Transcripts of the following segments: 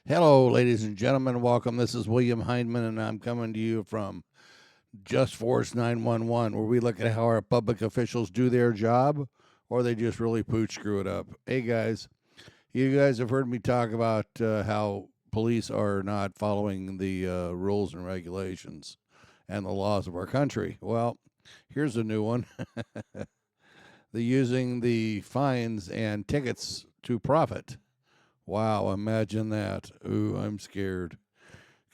Hello, ladies and gentlemen. Welcome. This is William Hindman, and I'm coming to you from Just Force 911, where we look at how our public officials do their job or they just really pooch screw it up. Hey, guys, you guys have heard me talk about how police are not following the rules and regulations and the laws of our country. Well, here's a new one. They're using the fines and tickets to profit. Wow, imagine that. Ooh, I'm scared.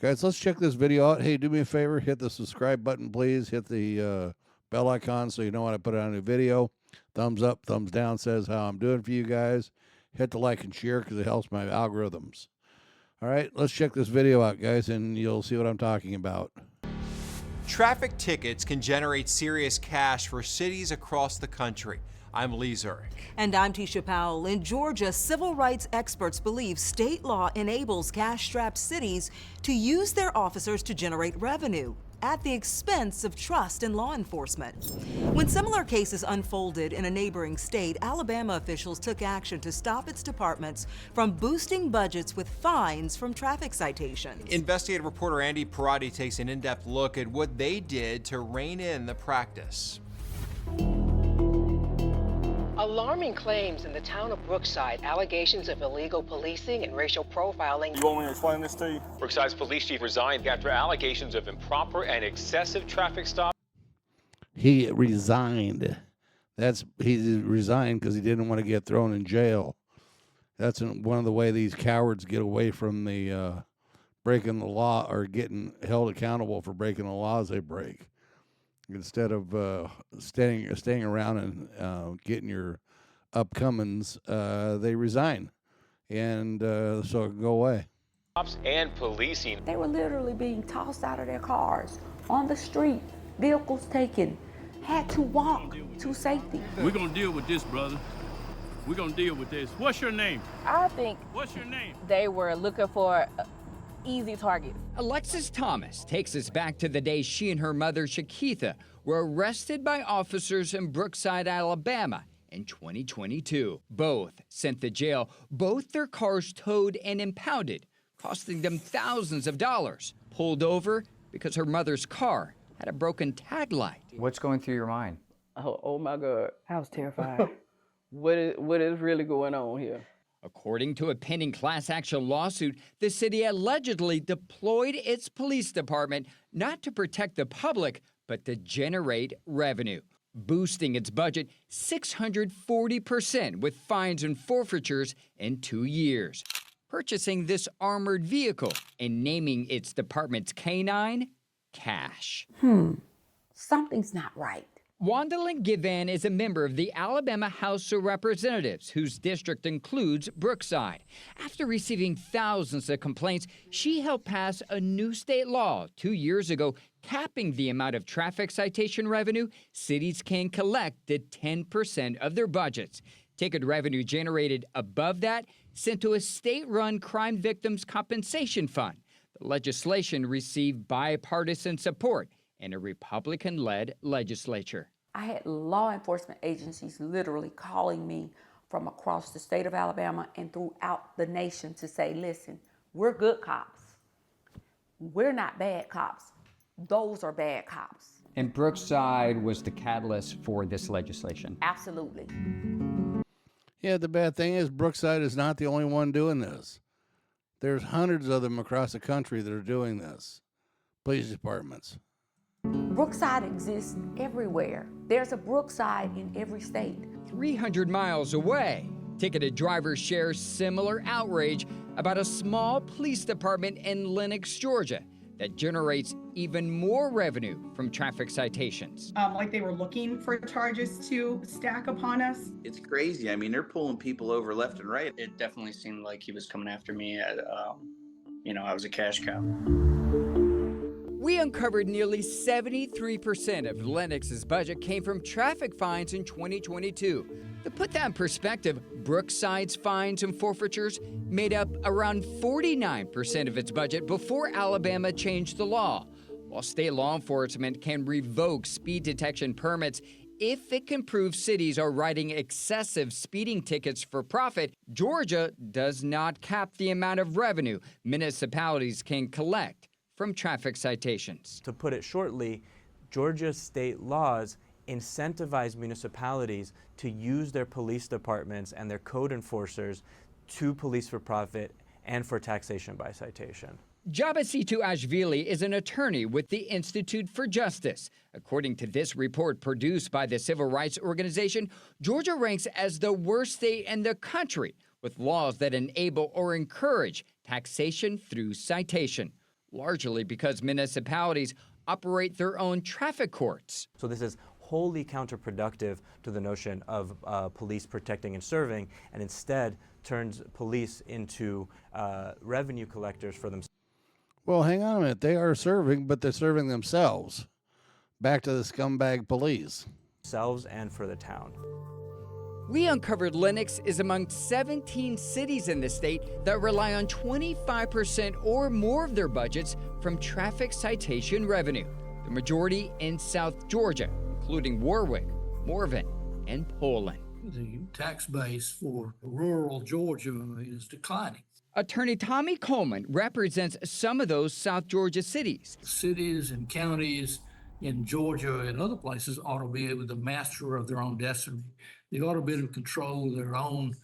Guys, let's check this video out. Hey, do me a favor, hit the subscribe button, please. Hit the bell icon so you know when I put out a new video. Thumbs up, thumbs down says how I'm doing for you guys. Hit the like and share because it helps my algorithms. All right, let's check this video out, guys, and you'll see what I'm talking about. Traffic tickets can generate serious cash for cities across the country. I'm Lee Zurich. And I'm Tisha Powell. In Georgia, civil rights experts believe state law enables cash-strapped cities to use their officers to generate revenue at the expense of trust in law enforcement. When similar cases unfolded in a neighboring state, Alabama officials took action to stop its departments from boosting budgets with fines from traffic citations. Investigative reporter Andy Parati takes an in-depth look at what they did to rein in the practice. Alarming claims in the town of Brookside, allegations of illegal policing and racial profiling. You want me to explain this to you? Brookside's police chief resigned after allegations of improper and excessive traffic stops. He resigned. He resigned because he didn't want to get thrown in jail. That's one of the way these cowards get away from the breaking the law or getting held accountable for breaking the laws they break. Instead of staying around and getting your upcomings, they resign, and so it can go away. And policing. They were literally being tossed out of their cars, on the street, vehicles taken, had to walk to safety. We're gonna deal with this, brother. We're gonna deal with this. What's your name? I think What's your name? they were looking for easy targets. Alexis Thomas takes us back to the day she and her mother, Shakitha, were arrested by officers in Brookside, Alabama in 2022. Both sent to jail, both their cars towed and impounded, costing them thousands of dollars. Pulled over because her mother's car had a broken tag light. What's going through your mind? Oh my God. I was terrified. What is really going on here? According to a pending class action lawsuit, the city allegedly deployed its police department not to protect the public, but to generate revenue, boosting its budget 640% with fines and forfeitures in 2 years, purchasing this armored vehicle and naming its department's canine Cash. Something's not right. Wandalyn Givan is a member of the Alabama House of Representatives, whose district includes Brookside. After receiving thousands of complaints, she helped pass a new state law 2 years ago capping the amount of traffic citation revenue cities can collect at 10% of their budgets. Ticket revenue generated above that sent to a state-run crime victims compensation fund. The legislation received bipartisan support in a Republican-led legislature. I had law enforcement agencies literally calling me from across the state of Alabama and throughout the nation to say, listen, we're good cops. We're not bad cops. Those are bad cops. And Brookside was the catalyst for this legislation. Absolutely. Yeah, the bad thing is Brookside is not the only one doing this. There's hundreds of them across the country that are doing this. Police departments. Brookside exists everywhere. There's a Brookside in every state. 300 miles away, ticketed drivers share similar outrage about a small police department in Lenox, Georgia, that generates even more revenue from traffic citations. Like they were looking for charges to stack upon us. It's crazy. I mean, they're pulling people over left and right. It definitely seemed like he was coming after me. I was a cash cow. We uncovered nearly 73% of Lenox's budget came from traffic fines in 2022. To put that in perspective, Brookside's fines and forfeitures made up around 49% of its budget before Alabama changed the law. While state law enforcement can revoke speed detection permits, if it can prove cities are writing excessive speeding tickets for profit, Georgia does not cap the amount of revenue municipalities can collect from traffic citations. To put it shortly, Georgia's state laws incentivize municipalities to use their police departments and their code enforcers to police for profit and for taxation by citation. Jabasitu Ashvili is an attorney with the Institute for Justice. According to this report produced by the civil rights organization, Georgia ranks as the worst state in the country with laws that enable or encourage taxation through citation, largely because municipalities operate their own traffic courts. So this is wholly counterproductive to the notion of police protecting and serving, and instead turns police into revenue collectors for themselves. Well, hang on a minute. They are serving, but they're serving themselves. Back to the scumbag police. Themselves and for the town. We uncovered Lenox is among 17 cities in the state that rely on 25% or more of their budgets from traffic citation revenue, the majority in South Georgia, including Warwick, Morven, and Poland. The tax base for rural Georgia is declining. Attorney Tommy Coleman represents some of those South Georgia cities. Cities and counties in Georgia and other places ought to be able to master of their own destiny. They ought to be able to control their own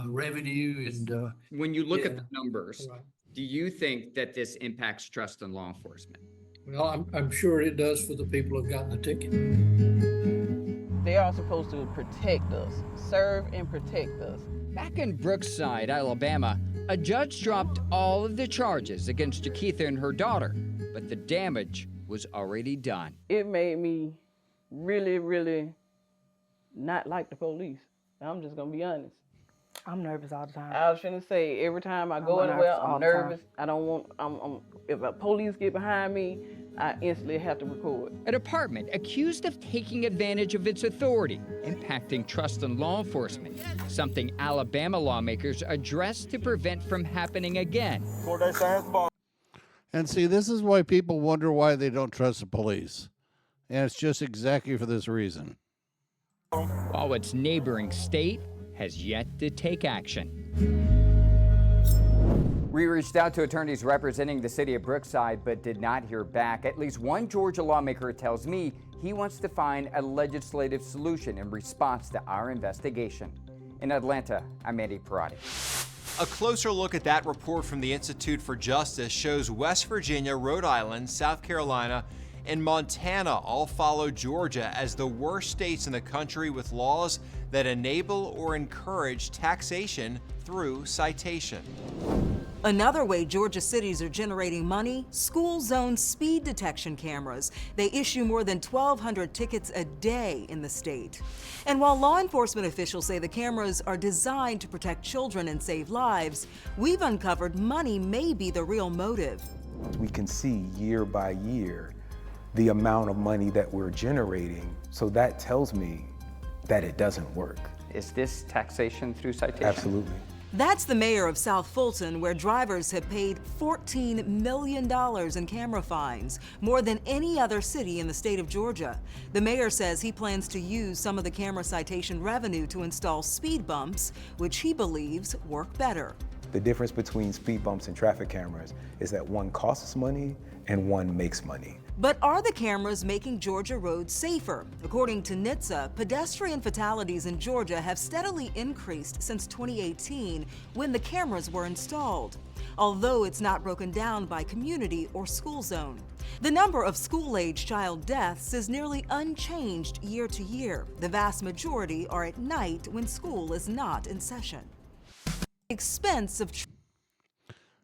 revenue. And when you look at the numbers, do you think that this impacts trust in law enforcement? Well, I'm sure it does for the people who've gotten the ticket. They are supposed to protect us, serve and protect us. Back in Brookside, Alabama, a judge dropped all of the charges against Jakeitha and her daughter, but the damage was already done. It made me really, really not like the police. I'm just gonna be honest. I'm nervous all the time. I was finna say, every time I go anywhere, I'm nervous. I don't want, if a police get behind me, I instantly have to record. A department accused of taking advantage of its authority, impacting trust in law enforcement, something Alabama lawmakers addressed to prevent from happening again. And see, this is why people wonder why they don't trust the police. And it's just exactly for this reason. While its neighboring state has yet to take action. We reached out to attorneys representing the city of Brookside, but did not hear back. At least one Georgia lawmaker tells me he wants to find a legislative solution in response to our investigation. In Atlanta, I'm Andy Parati. A closer look at that report from the Institute for Justice shows West Virginia, Rhode Island, South Carolina, and Montana all follow Georgia as the worst states in the country with laws that enable or encourage taxation through citation. Another way Georgia cities are generating money, school zone speed detection cameras. They issue more than 1,200 tickets a day in the state. And while law enforcement officials say the cameras are designed to protect children and save lives, we've uncovered money may be the real motive. We can see year by year the amount of money that we're generating, so that tells me that it doesn't work. Is this taxation through citation? Absolutely. That's the mayor of South Fulton, where drivers have paid $14 million in camera fines, more than any other city in the state of Georgia. The mayor says he plans to use some of the camera citation revenue to install speed bumps, which he believes work better. The difference between speed bumps and traffic cameras is that one costs money and one makes money. But are the cameras making Georgia roads safer? According to NHTSA, pedestrian fatalities in Georgia have steadily increased since 2018 when the cameras were installed, although it's not broken down by community or school zone. The number of school-age child deaths is nearly unchanged year to year. The vast majority are at night when school is not in session. Expense of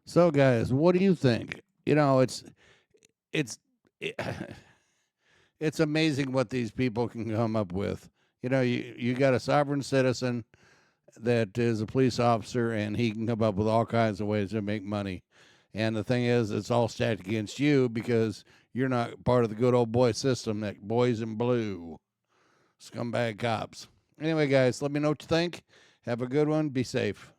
So guys, what do you think? You know, it's amazing what these people can come up with. You know, you got a sovereign citizen that is a police officer, and he can come up with all kinds of ways to make money. And the thing is, it's all stacked against you because you're not part of the good old boy system, that boys in blue, scumbag cops. Anyway, guys, let me know what you think. Have a good one. Be safe.